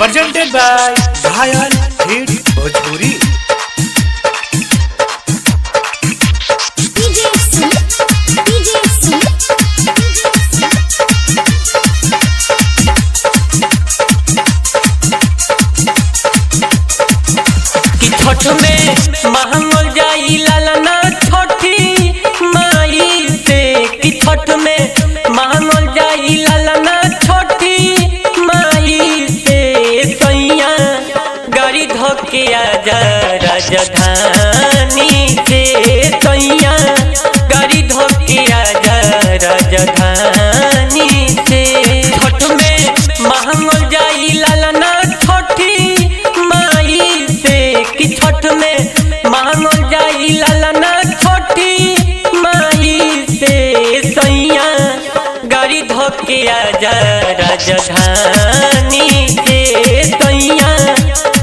presented by Ghayal Hit Bhojpuri। Chhath में महंगल जाई लालना छठी माई से कि छठ में महंगल जाई लालना छठी माई से सैया गाड़ी धोके आजा राजधानी से सैया गाड़ी धोके आजा राजधानी से छठ में महंगल जाई लालना छठी माई से कि छठ में महंगल जाई लालना छठी माई से सैया गाड़ी धोके आजा राजधानी से सैया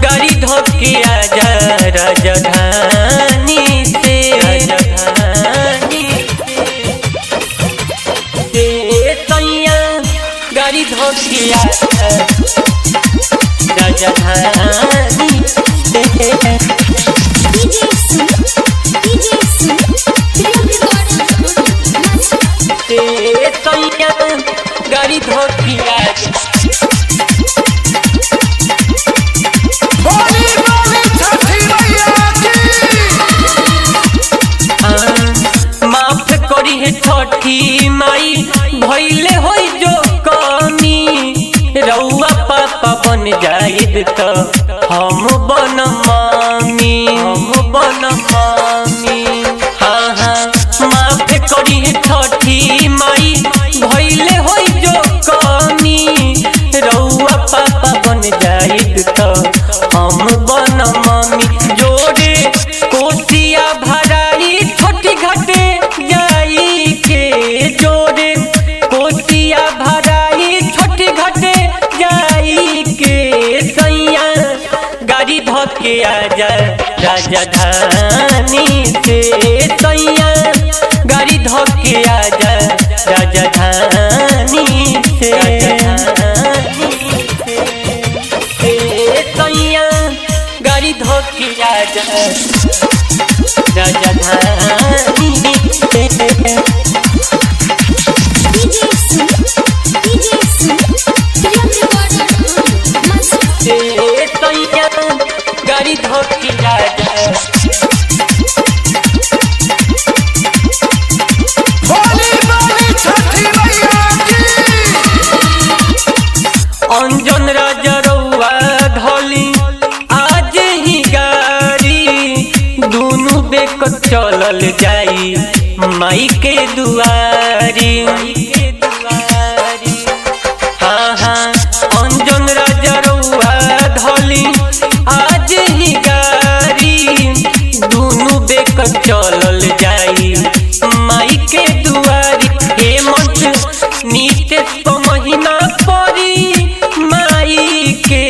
गाड़ी धोके आजा राजधानी से सैया गाड़ी धोके आजा राजधानी गाड़ी धोके माफ करी है छठी माई भइले होई जो कमी रउआ पापा बन जाइद तो हम बन मामी हाँ हाँ माफ करी है छठी माई भइले होई जो कमी रउआ पापा बन जाइद तो हम बन मामी जोड़े कोसिया भराई छोटी घाटे जाई के जोड़े कोसिया भराई छोटी घाटे जाई के सैया गाड़ी धोके आजा राजधानी से सैया गाड़ी धोके आजा राजधानी से सैया गाड़ी धोके आजा राजधानी सैया गाड़ी धोके आजा अंजन राजा रउआ धोली आज ही गाड़ी दोनों बेक चलल जाई माई के दुआरी हाँ हाँ अंजन राजा रउआ धोली आज ही गाड़ी दोनों बेक चलल जाई माई के दुआरी हेमंत नीतीश को महीना परी माई के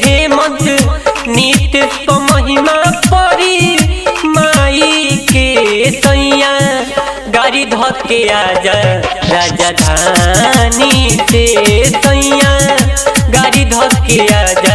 हेमंत नीतीश को महिमा परी माई के सैया गाड़ी धोके आजा राजधानी से सैया गाड़ी धोके आजा